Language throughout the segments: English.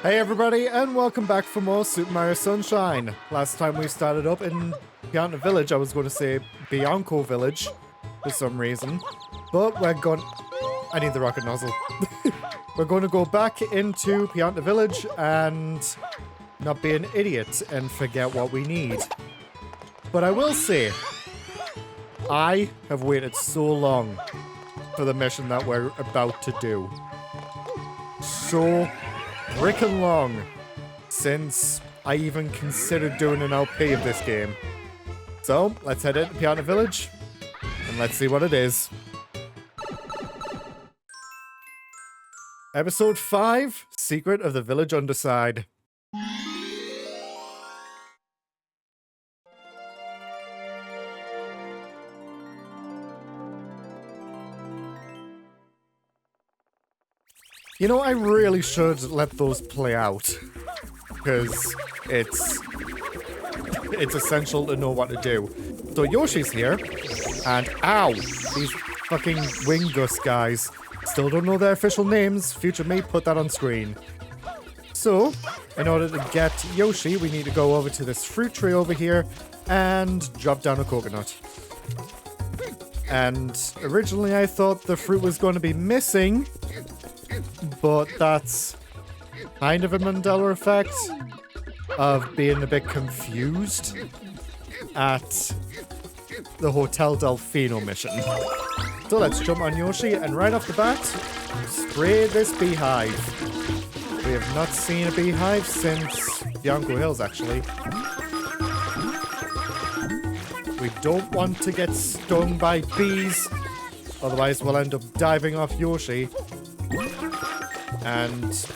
Hey everybody, and welcome back for more Super Mario Sunshine. Last time we started up in Pianta Village, I was going to say Bianco Village for some reason, but we're going... I need the rocket nozzle. We're going to go back into Pianta Village and not be an idiot and forget what we need. But I will say, I have waited so long for the mission that we're about to do. So freaking long since I even considered doing an LP of this game. So, let's head into Pianta Village and let's see what it is. Episode 5, Secret of the Village Underside. You know, I really should let those play out, because it's essential to know what to do. So Yoshi's here, and ow, these fucking Wingus guys. Still don't know their official names. Future me put that on screen. So, in order to get Yoshi, we need to go over to this fruit tree over here and drop down a coconut. And originally I thought the fruit was going to be missing, but that's kind of a Mandela effect of being a bit confused at the Hotel Delfino mission. So let's jump on Yoshi and right off the bat, spray this beehive. We have not seen a beehive since Bianco Hills, actually. We don't want to get stung by bees, otherwise we'll end up diving off Yoshi. And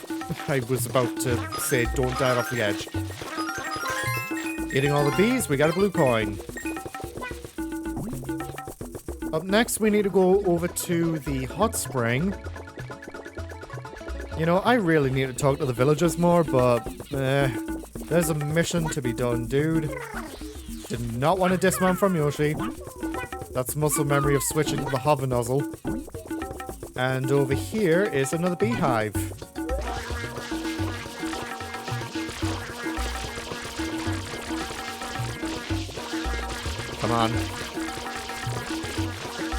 I was about to say, don't dive off the edge. Eating all the bees, we got a blue coin. Up next, we need to go over to the hot spring. You know, I really need to talk to the villagers more, but there's a mission to be done, dude. Did not want to dismount from Yoshi. That's muscle memory of switching to the hover nozzle. And over here is another beehive. Come on.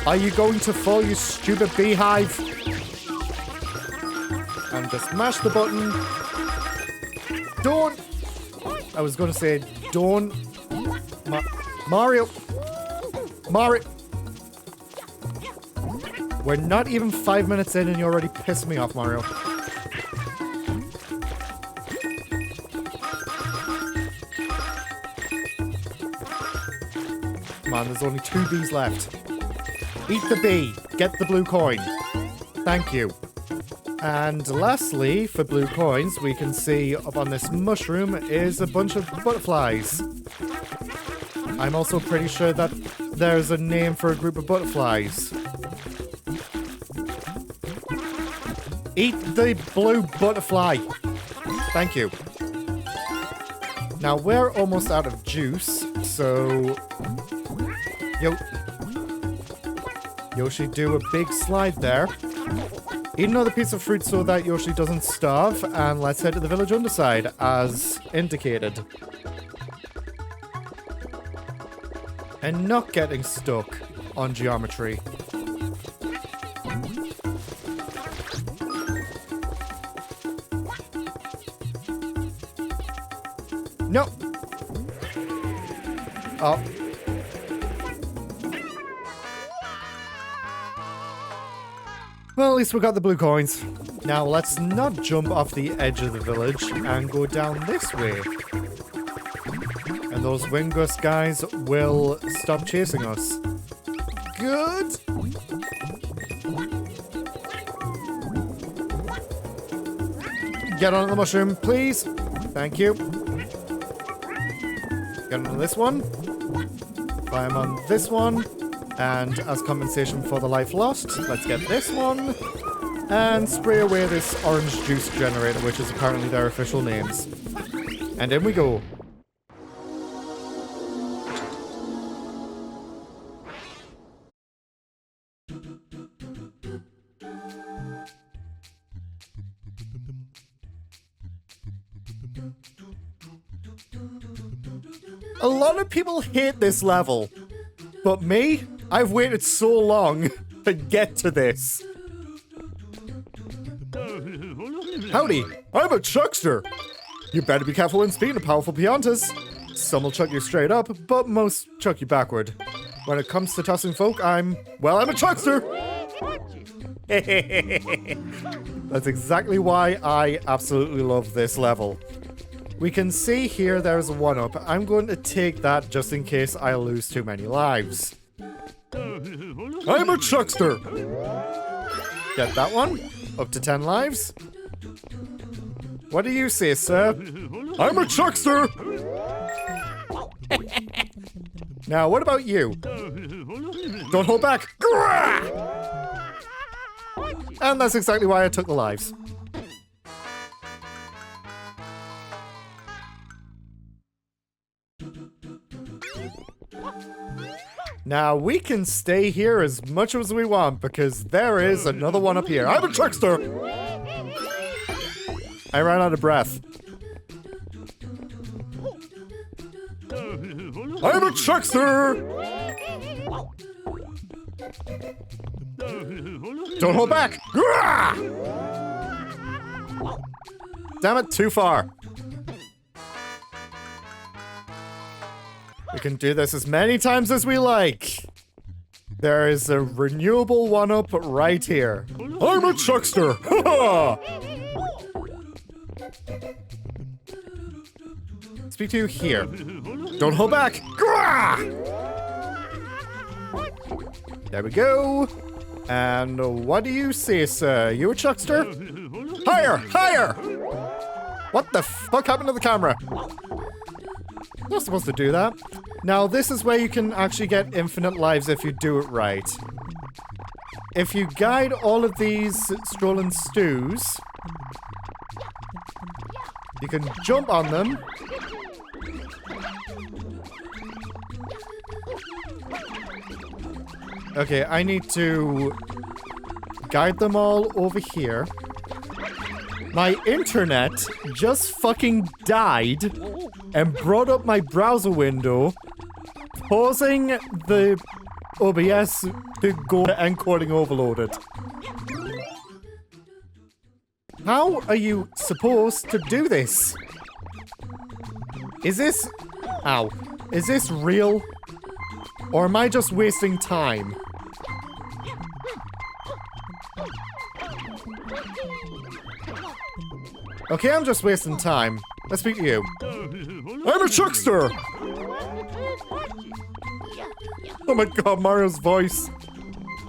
Are you going to fall, you stupid beehive? And just mash the button. Don't! I was going to say, don't... Mario! Mario! We're not even 5 minutes in and you already pissed me off, Mario. Come on, there's only 2 bees left. Eat the bee. Get the blue coin. Thank you. And lastly, for blue coins, we can see up on this mushroom is a bunch of butterflies. I'm also pretty sure that there's a name for a group of butterflies. Eat the blue butterfly. Thank you. Now, we're almost out of juice, so... Yoshi, do a big slide there. Eat another piece of fruit so that Yoshi doesn't starve, and let's head to the village underside, as indicated. And not getting stuck on geometry. No! Oh. Well, at least we got the blue coins. Now, let's not jump off the edge of the village and go down this way. And those Wingus guys will stop chasing us. Good! Get on the mushroom, please. Thank you. Get on this one. Climb on this one. And as compensation for the life lost, let's get this one. And spray away this orange juice generator, which is apparently their official names. And in we go. A lot of people hate this level, but me, I've waited so long to get to this. Howdy, I'm a Chuckster. You better be careful when speaking to powerful Piantas. Some will chuck you straight up, but most chuck you backward. When it comes to tossing folk, I'm a Chuckster! That's exactly why I absolutely love this level. We can see here there's a 1-up. I'm going to take that just in case I lose too many lives. I'm a Chuckster! Get that one. Up to 10 lives. What do you say, sir? I'm a Chuckster! Now, what about you? Don't hold back! And that's exactly why I took the lives. Now, we can stay here as much as we want, because there is another one up here. I'm a Chuckster! I ran out of breath. I'm a Chuckster! Don't hold back! Damn it, too far. We can do this as many times as we like. There is a renewable 1-up right here. I'm a Chuckster! Speak to you here. Don't hold back! There we go. And what do you say, sir? You a Chuckster? Higher! Higher! What the fuck happened to the camera? Not supposed to do that. Now, this is where you can actually get infinite lives if you do it right. If you guide all of these strolling stews, you can jump on them. Okay, I need to guide them all over here. My internet just fucking died and brought up my browser window, causing the OBS to go encoding overloaded. How are you supposed to do this? Is this... Ow. Is this real? Or am I just wasting time? Okay, I'm just wasting time. Let's speak to you. I'm a Chuckster! Oh my god, Mario's voice.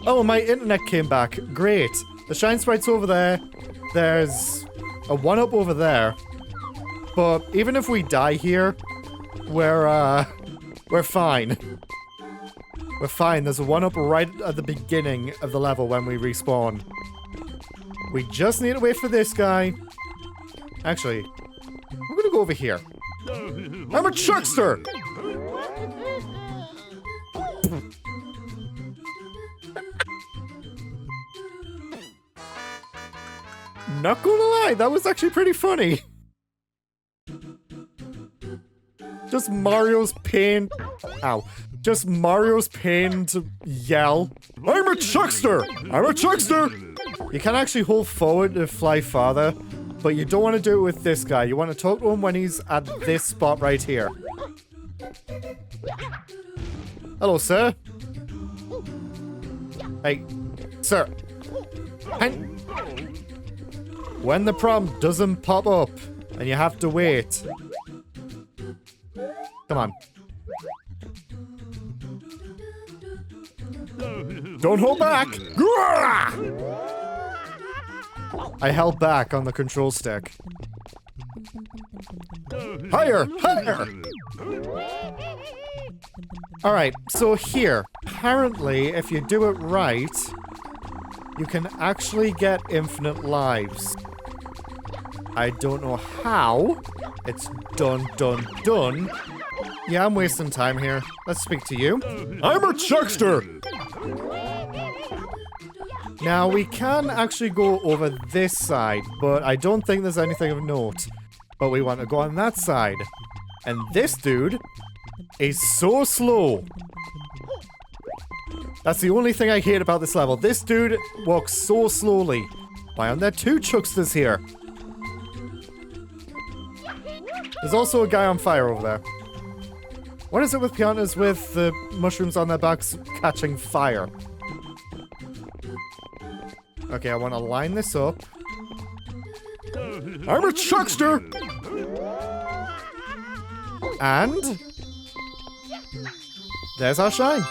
Oh, my internet came back. Great. The Shine Sprite's over there. There's a 1-up over there. But even if we die here, we're fine. We're fine. There's a 1-up right at the beginning of the level when we respawn. We just need to wait for this guy. Actually, I'm gonna go over here. I'm a Chuckster! Not gonna lie, that was actually pretty funny. Just Mario's pain. Ow. Just Mario's pain to yell. I'm a Chuckster! I'm a Chuckster! You can actually hold forward to fly farther, but you don't want to do it with this guy. You want to talk to him when he's at this spot right here. Hello, sir. Hey, sir. When the prompt doesn't pop up and you have to wait. Come on. Don't hold back! I held back on the control stick. Higher! Higher! Alright, so here. Apparently, if you do it right, you can actually get infinite lives. I don't know how. It's done. Yeah, I'm wasting time here. Let's speak to you. I'm a Chuckster! Now, we can actually go over this side, but I don't think there's anything of note. But we want to go on that side. And this dude is so slow. That's the only thing I hate about this level. This dude walks so slowly. Why aren't there two Chucksters here? There's also a guy on fire over there. What is it with Piantas with the mushrooms on their backs catching fire? Okay, I want to line this up. I'm a Chuckster! And there's our shine.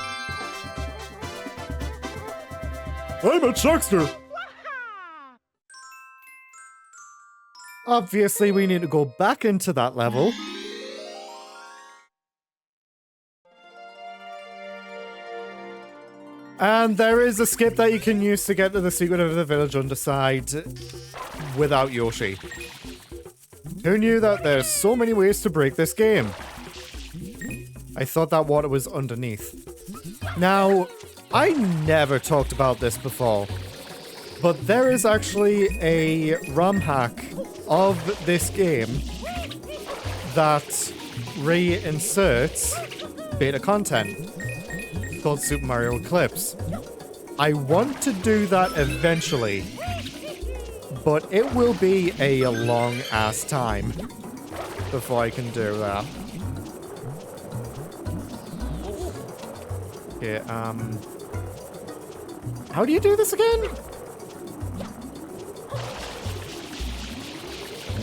I'm a Chuckster! Obviously, we need to go back into that level. And there is a skip that you can use to get to the secret of the village underside without Yoshi. Who knew that there's so many ways to break this game? I thought that water was underneath. Now, I never talked about this before, but there is actually a ROM hack of this game that reinserts beta content called Super Mario Eclipse. I want to do that eventually, but it will be a long ass time before I can do that. Okay, how do you do this again?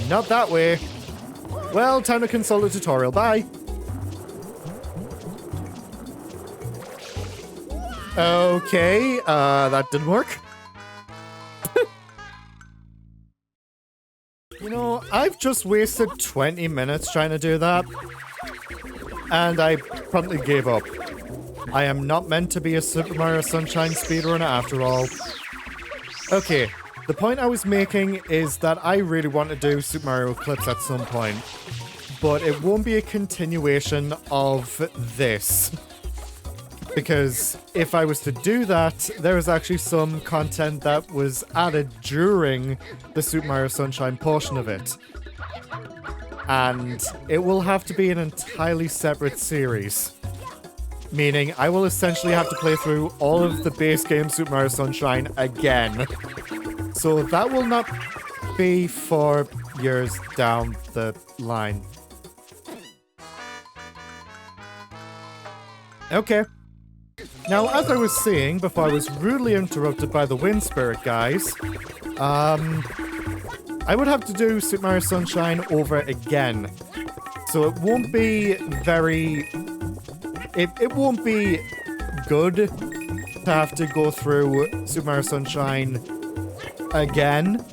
Not that way. Well, time to consult a tutorial. Bye. Okay, that didn't work. You know, I've just wasted 20 minutes trying to do that, and I promptly gave up. I am not meant to be a Super Mario Sunshine speedrunner after all. Okay, the point I was making is that I really want to do Super Mario Eclipse at some point, but it won't be a continuation of this. Because if I was to do that, there is actually some content that was added during the Super Mario Sunshine portion of it. And it will have to be an entirely separate series. Meaning, I will essentially have to play through all of the base game Super Mario Sunshine again. So that will not be for years down the line. Okay. Now, as I was saying before I was rudely interrupted by the Wind Spirit guys, I would have to do Super Mario Sunshine over again. So it won't be very... It won't be good to have to go through Super Mario Sunshine again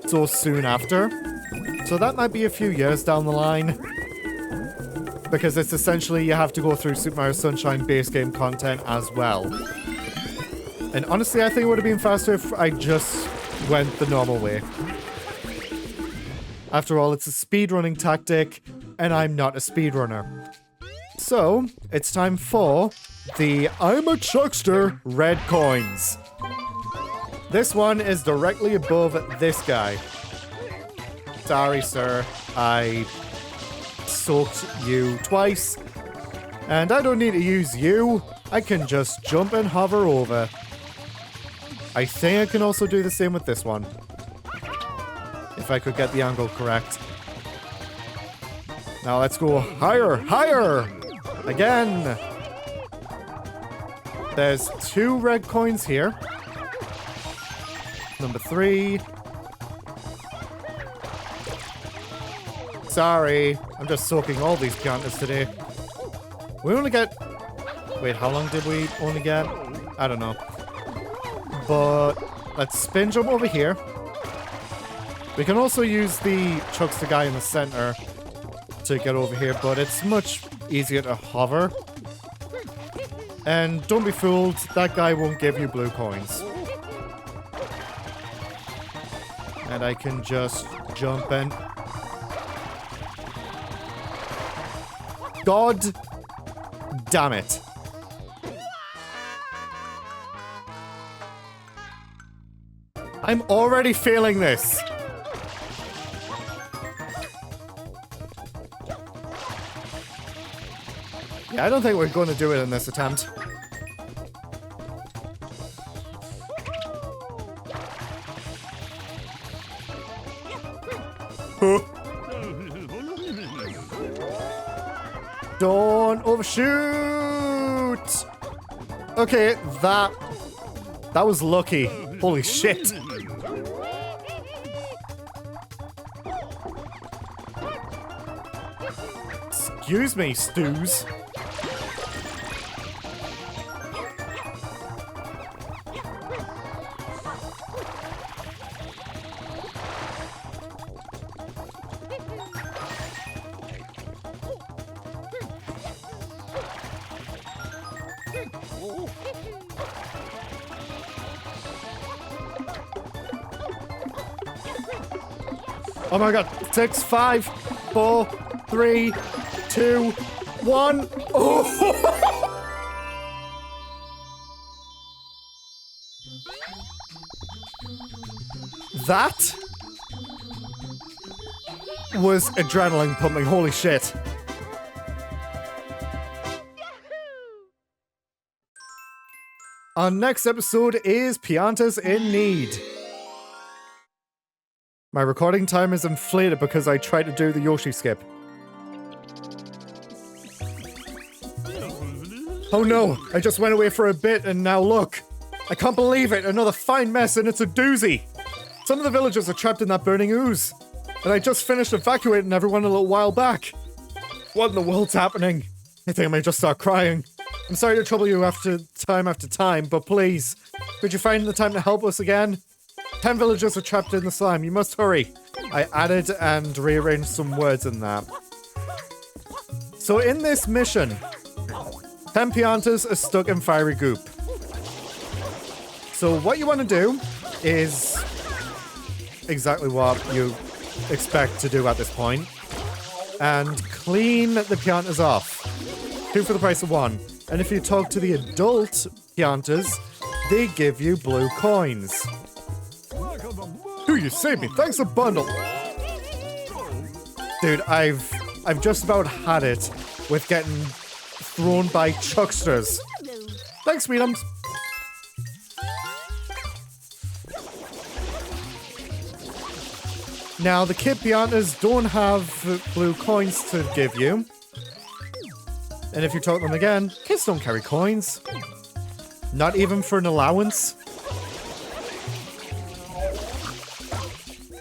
so soon after. So that might be a few years down the line. Because it's essentially you have to go through Super Mario Sunshine base game content as well. And honestly, I think it would have been faster if I just went the normal way. After all, it's a speedrunning tactic, and I'm not a speedrunner. So, it's time for the I'm a Chuckster red coins. This one is directly above this guy. Sorry, sir. I soaked you twice. And I don't need to use you. I can just jump and hover over. I think I can also do the same with this one. If I could get the angle correct. Now let's go higher, higher! Again! There's 2 red coins here. Number 3. Sorry, I'm just soaking all these Piantas today. We only get... Wait, how long did we only get? I don't know. But let's spin jump over here. We can also use the Chuckster guy in the center to get over here, but it's much easier to hover. And don't be fooled, that guy won't give you blue coins. And I can just jump and... God damn it. I'm already failing this. Yeah, I don't think we're going to do it in this attempt. Don't overshoot! Okay, that was lucky. Holy shit. Excuse me, stews. Oh my god. 6, 5, 4, 3, 2, 1. Oh! That was adrenaline pumping. Holy shit. Our next episode is Piantas in Need. My recording time is inflated because I tried to do the Yoshi skip. Oh no, I just went away for a bit and now look. I can't believe it, another fine mess and it's a doozy. Some of the villagers are trapped in that burning ooze. And I just finished evacuating everyone a little while back. What in the world's happening? I think I may just start crying. I'm sorry to trouble you after time, but please, could you find the time to help us again? 10 villagers are trapped in the slime. You must hurry. I added and rearranged some words in that. So in this mission, 10 Piantas are stuck in fiery goop. So what you want to do is exactly what you expect to do at this point. And clean the Piantas off. 2 for the price of 1. And if you talk to the adult Piantas, they give you blue coins. Ooh, you saved me. Thanks a bundle. Dude, I've just about had it with getting thrown by Chucksters. Thanks, Sweetums. Now, the kid Piantas don't have blue coins to give you. And if you talk to them again, kids don't carry coins. Not even for an allowance.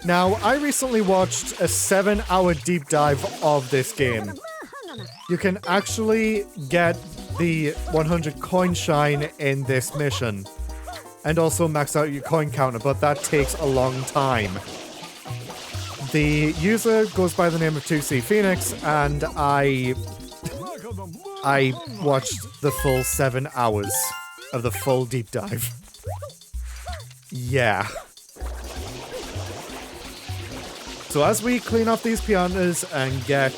Now, I recently watched a 7-hour deep dive of this game. You can actually get the 100 coin shine in this mission. And also max out your coin counter, but that takes a long time. The user goes by the name of 2C Phoenix, and I watched the full 7 hours of the full deep dive. Yeah. So as we clean off these Piantas and get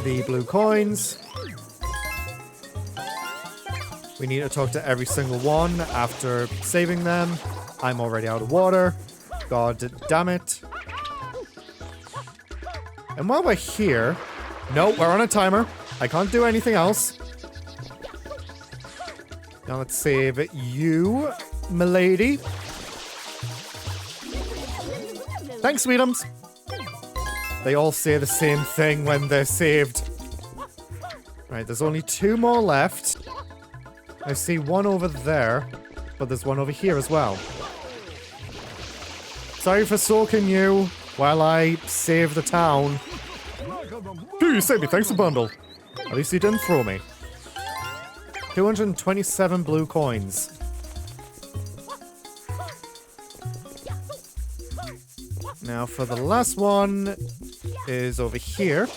the blue coins, we need to talk to every single one after saving them. I'm already out of water. God damn it. And while we're here... No, we're on a timer. I can't do anything else. Now let's save you, milady. Thanks, Sweetums. They all say the same thing when they're saved. Right, there's only 2 more left. I see one over there, but there's one over here as well. Sorry for soaking you while I save the town. Ooh, you saved me. Thanks a bundle. At least you didn't throw me. 227 blue coins. Now for the last one is over here.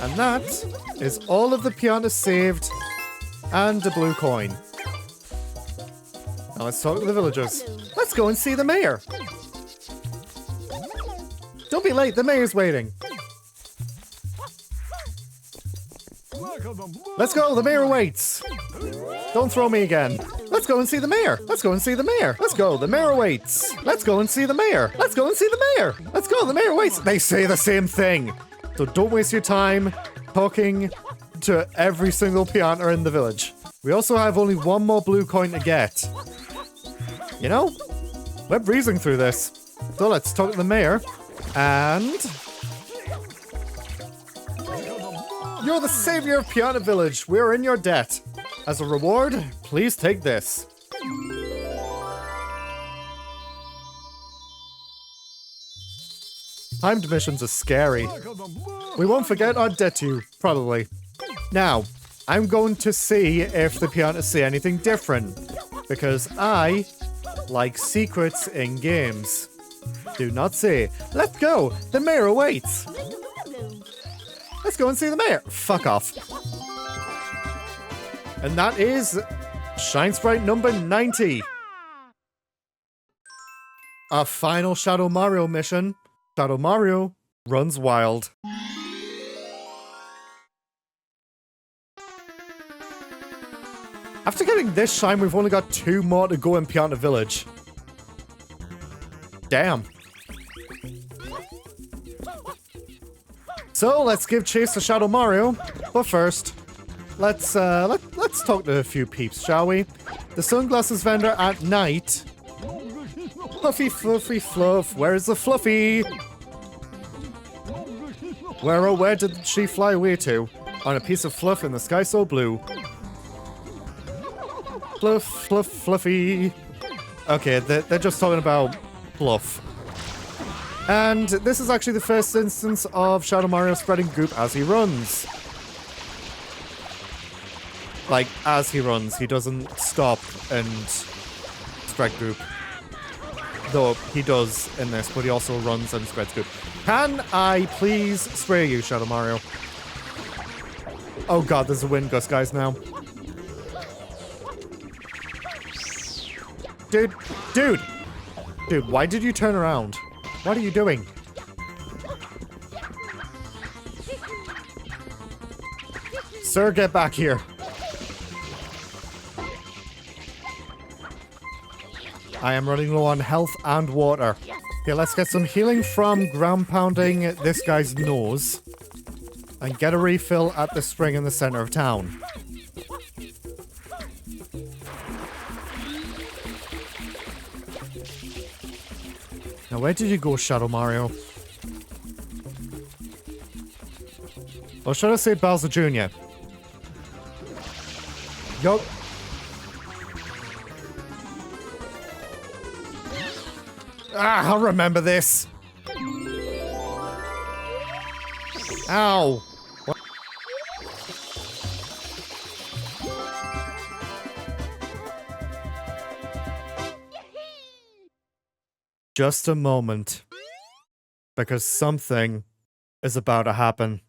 And that is all of the Piantas saved and a blue coin. Now let's talk to the villagers. Let's go and see the mayor. Don't be late, the mayor's waiting. Let's go, the mayor waits. Don't throw me again. Let's go and see the mayor. Let's go and see the mayor. Let's go, the mayor waits. Let's go and see the mayor. Let's go and see the mayor. Let's go, the mayor waits. They say the same thing. So don't waste your time talking to every single Pianta in the village. We also have only one more blue coin to get. You know, we're breezing through this. So let's talk to the mayor. And... You're the savior of Pianta Village. We're in your debt. As a reward, please take this. Timed missions are scary. We won't forget our debt to you, probably. Now, I'm going to see if the Pianta say anything different. Because I like secrets in games. Do not say, let's go, the mayor awaits. Let's go and see the mayor. Fuck off. And that is Shine Sprite number 90. Our final Shadow Mario mission. Shadow Mario runs wild. After getting this shine, we've only got 2 more to go in Pianta Village. Damn. So let's give chase to Shadow Mario. But first, let's talk to a few peeps, shall we? The sunglasses vendor at night. Fluffy, fluffy, fluff. Where's the fluffy? Where did she fly away to? On a piece of fluff in the sky so blue. Fluff, fluff, fluffy. Okay, they're just talking about fluff. And this is actually the first instance of Shadow Mario spreading goop as he runs. Like, as he runs, he doesn't stop and spread goop. Though he does in this, but he also runs and spreads goop. Can I please spray you, Shadow Mario? Oh god, there's a wind gust, guys, now. Dude, why did you turn around? What are you doing? Sir, get back here. I am running low on health and water. Okay, let's get some healing from ground pounding this guy's nose. And get a refill at the spring in the center of town. Now, where did you go, Shadow Mario? Or should I say Bowser Jr.? Yup. Ah, I'll remember this. Ow. What? Just a moment. Because something is about to happen.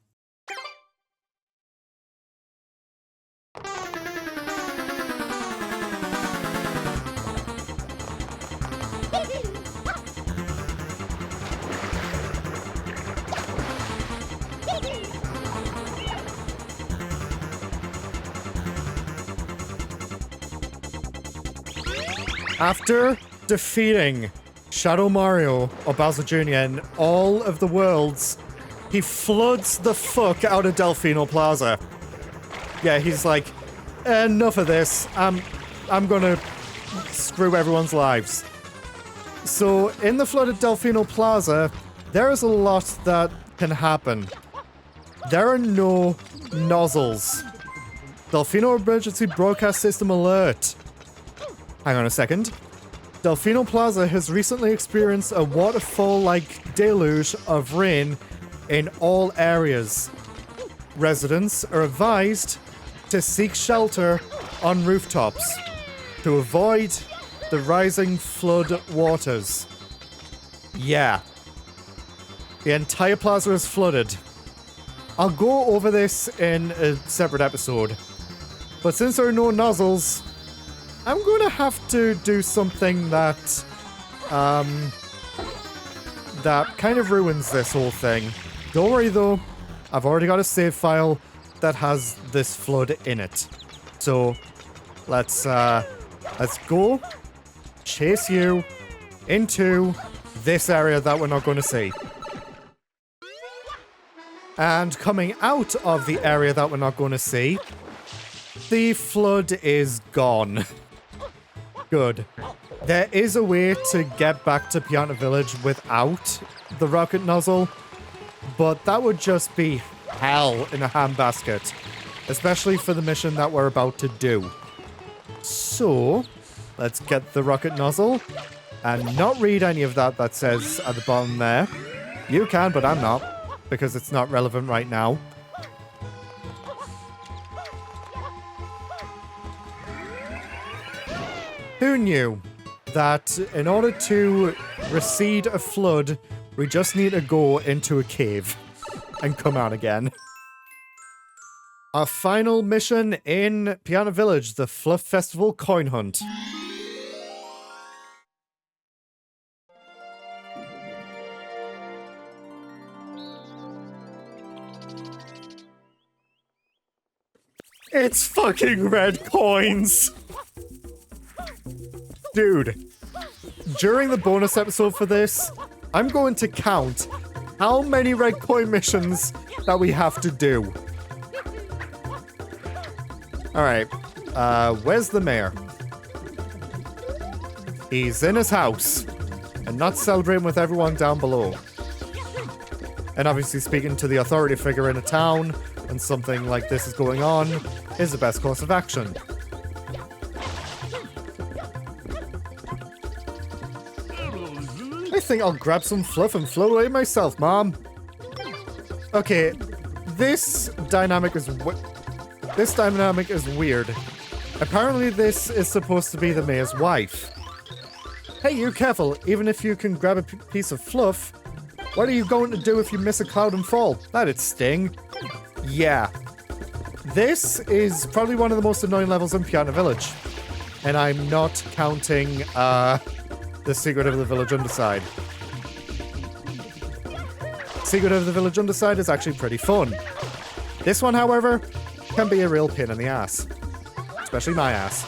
After defeating Shadow Mario or Bowser Jr. in all of the worlds, he floods the fuck out of Delfino Plaza. Yeah, he's like, enough of this. I'm gonna screw everyone's lives. So, in the flooded Delfino Plaza, there is a lot that can happen. There are no nozzles. Delfino Emergency Broadcast System alert. Hang on a second. Delfino Plaza has recently experienced a waterfall-like deluge of rain in all areas. Residents are advised to seek shelter on rooftops to avoid the rising flood waters. Yeah. The entire plaza is flooded. I'll go over this in a separate episode. But since there are no nozzles, I'm going to have to do something that kind of ruins this whole thing. Don't worry though, I've already got a save file that has this flood in it. So, let's go chase you into this area that we're not going to see. And coming out of the area that we're not going to see, the flood is gone. Good. There is a way to get back to Pianta Village without the rocket nozzle, but that would just be hell in a handbasket, especially for the mission that we're about to do. So, let's get the rocket nozzle and not read any of that says at the bottom there. You can, but I'm not, because it's not relevant right now. Who knew that in order to recede a flood, we just need to go into a cave and come out again? Our final mission in Pianta Village, the Fluff Festival Coin Hunt. It's fucking red coins! Dude, during the bonus episode for this, I'm going to count how many red coin missions that we have to do. Alright, where's the mayor? He's in his house, and not celebrating with everyone down below. And obviously speaking to the authority figure in a town when something like this is going on is the best course of action. I think I'll grab some fluff and float away myself, Mom. Okay, this dynamic is weird. Apparently this is supposed to be the mayor's wife. Hey, you careful. Even if you can grab a piece of fluff, what are you going to do if you miss a cloud and fall? That'd sting. Yeah. This is probably one of the most annoying levels in Pianta Village. And I'm not counting, the Secret of the Village Underside. Secret of the Village Underside is actually pretty fun. This one, however, can be a real pain in the ass. Especially my ass.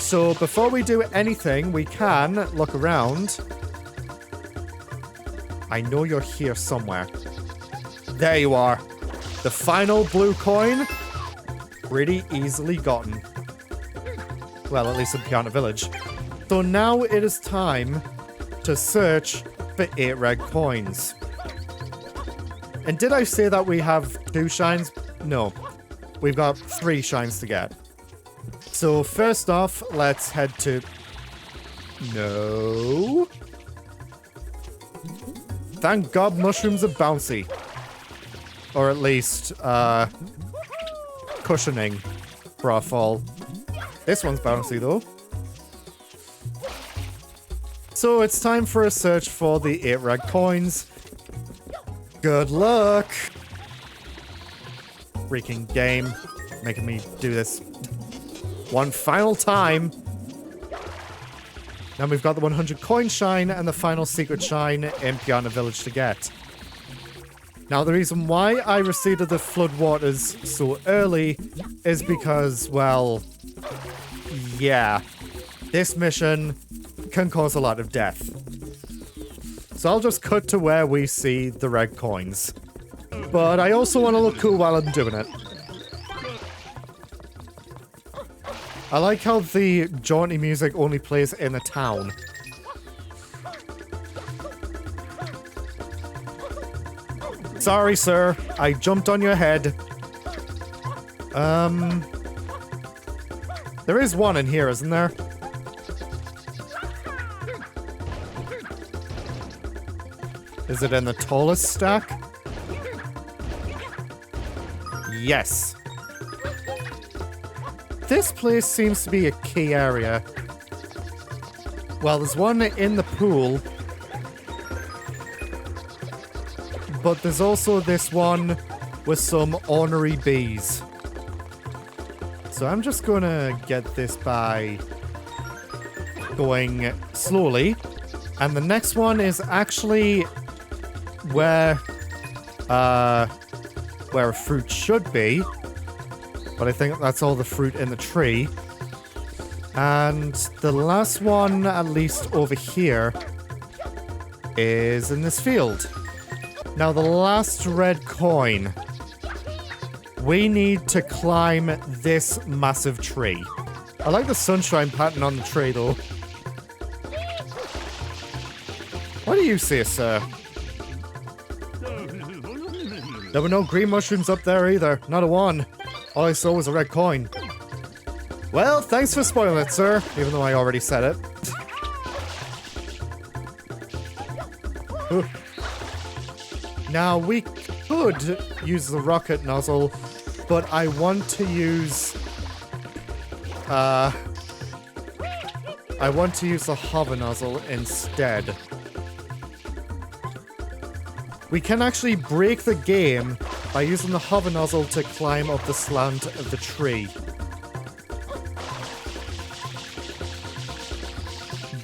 So before we do anything, we can look around. I know you're here somewhere. There you are. The final blue coin. Pretty easily gotten. Well, at least in Pianta Village. So now it is time to search for 8 red coins. And did I say that we have 2 shines? No. We've got 3 shines to get. So first off, let's head to... No. Thank God mushrooms are bouncy. Or at least, cushioning for our fall. This one's bouncy though. So it's time for a search for the 8 red coins. Good luck! Freaking game. Making me do this one final time. Now we've got the 100 coin shine and the final secret shine in Pianta Village to get. Now the reason why I receded the floodwaters so early is because, well, yeah, this mission can cause a lot of death. So I'll just cut to where we see the red coins. But I also want to look cool while I'm doing it. I like how the jaunty music only plays in the town. Sorry, sir. I jumped on your head. There is one in here, isn't there? Is it in the tallest stack? Yes. This place seems to be a key area. Well, there's one in the pool. But there's also this one with some ornery bees. So I'm just gonna get this by going slowly. And the next one is actually where a fruit should be. But I think that's all the fruit in the tree. And the last one, at least over here, is in this field. Now, the last red coin We need to climb this massive tree. I like the sunshine pattern on the tree, though. What do you say, sir? There were no green mushrooms up there either. Not a one. All I saw was a red coin. Well, thanks for spoiling it, sir. Even though I already said it. Now, we could use the rocket nozzle, but I want to use... I want to use the hover nozzle instead. We can actually break the game by using the hover nozzle to climb up the slant of the tree.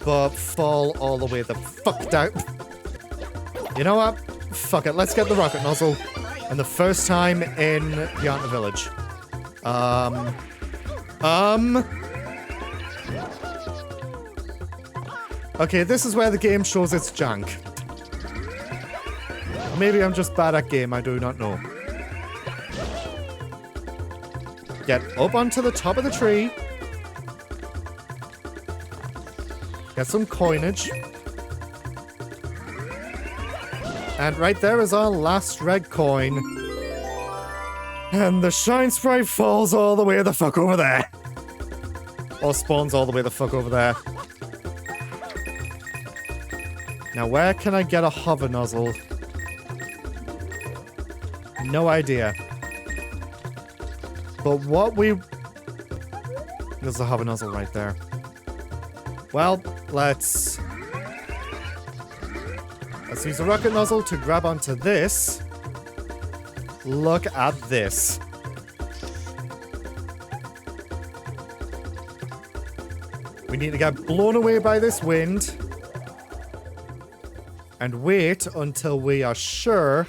But fall all the way the fuck down. You know what? Fuck it, let's get the rocket nozzle. And the first time in Pianta Village. Okay, this is where the game shows its jank. Or maybe I'm just bad at game, I do not know. Get up onto the top of the tree. Get some coinage. And right there is our last red coin. And the shine sprite falls all the way the fuck over there. Or spawns all the way the fuck over there. Now, where can I get a hover nozzle? No idea. But what we... There's a hover nozzle right there. Well, let's use the rocket nozzle to grab onto this. Look at this. We need to get blown away by this wind. And wait until we are sure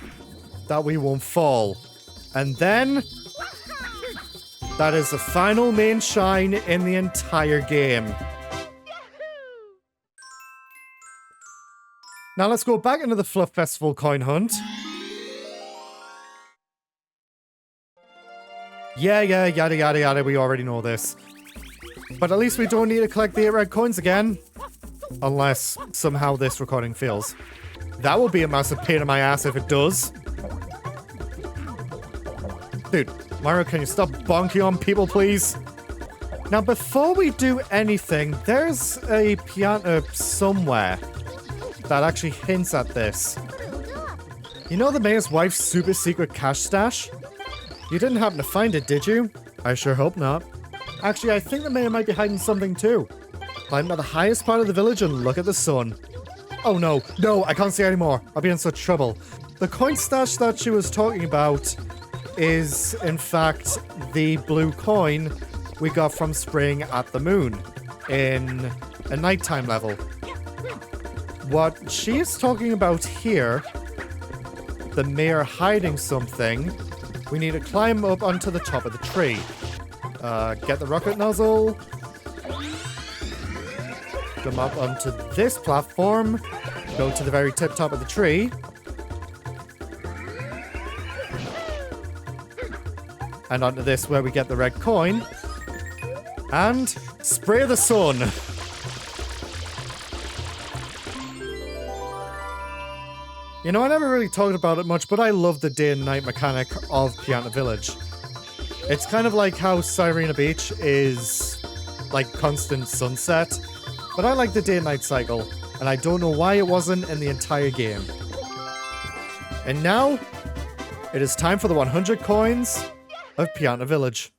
that we won't fall. And then... that is the final main shine in the entire game. Now let's go back into the Fluff Festival coin hunt. Yeah, yada yada yada, we already know this. But at least we don't need to collect the 8 red coins again. Unless somehow this recording fails. That will be a massive pain in my ass if it does. Dude, Mario, can you stop bonking on people, please? Now, before we do anything, there's a piano somewhere that actually hints at this. You know the mayor's wife's super secret cash stash? You didn't happen to find it, did you? I sure hope not. Actually, I think the mayor might be hiding something too. Climb to the highest part of the village and look at the sun. Oh no, no, I can't see anymore. I'll be in such trouble. The coin stash that she was talking about is, in fact, the blue coin we got from spraying at the moon in a nighttime level. What she's talking about here, the mayor hiding something, we need to climb up onto the top of the tree. Get the rocket nozzle. Come up onto this platform. Go to the very tip top of the tree. And onto this where we get the red coin. And spray the sun. You know, I never really talked about it much, but I love the day and night mechanic of Pianta Village. It's kind of like how Sirena Beach is like constant sunset, but I like the day and night cycle, and I don't know why it wasn't in the entire game. And now, it is time for the 100 coins of Pianta Village.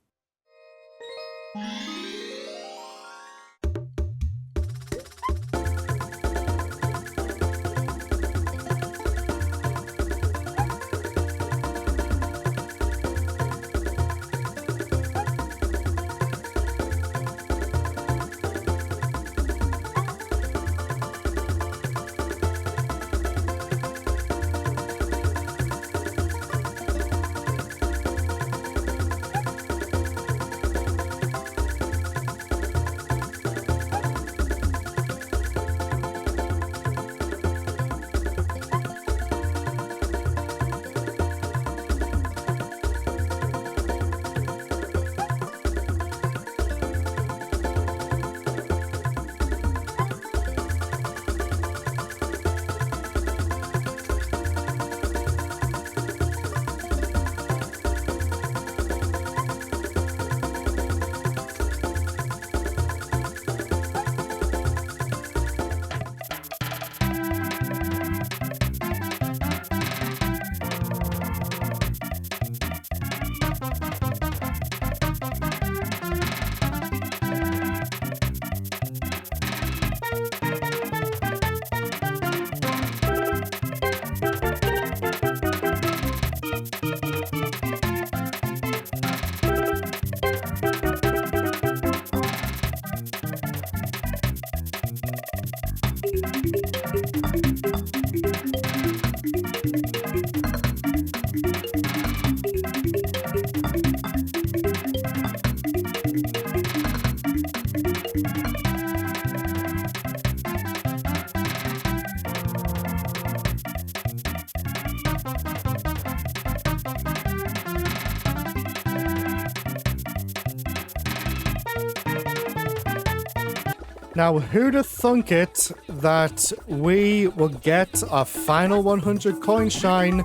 Now, who'da thunk it that we will get a final 100 coin shine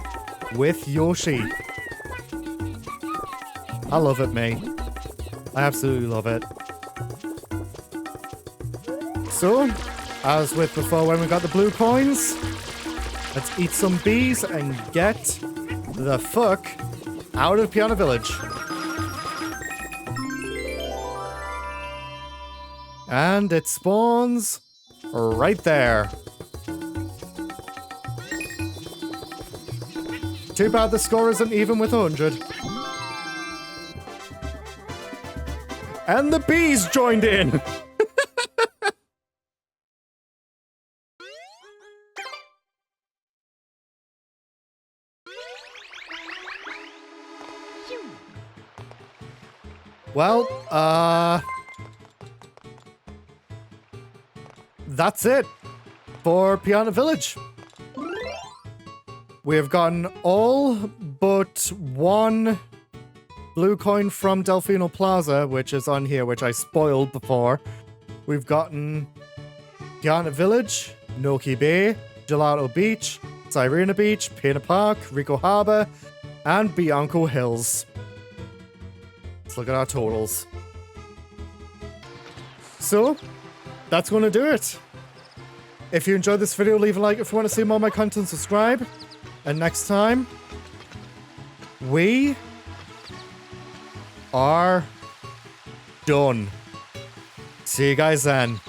with Yoshi? I love it, me. I absolutely love it. So, as with before when we got the blue coins, let's eat some bees and get the fuck out of Pianta Village. And it spawns right there. Too bad the score isn't even with 100. And the bees joined in! Well, that's it for Pianta Village. We have gotten all but one blue coin from Delfino Plaza, which is on here, which I spoiled before. We've gotten Pianta Village, Noki Bay, Gelato Beach, Sirena Beach, Pena Park, Rico Harbor, and Bianco Hills. Let's look at our totals. So, that's going to do it. If you enjoyed this video, leave a like. If you want to see more of my content, subscribe. And next time, we are done. See you guys then.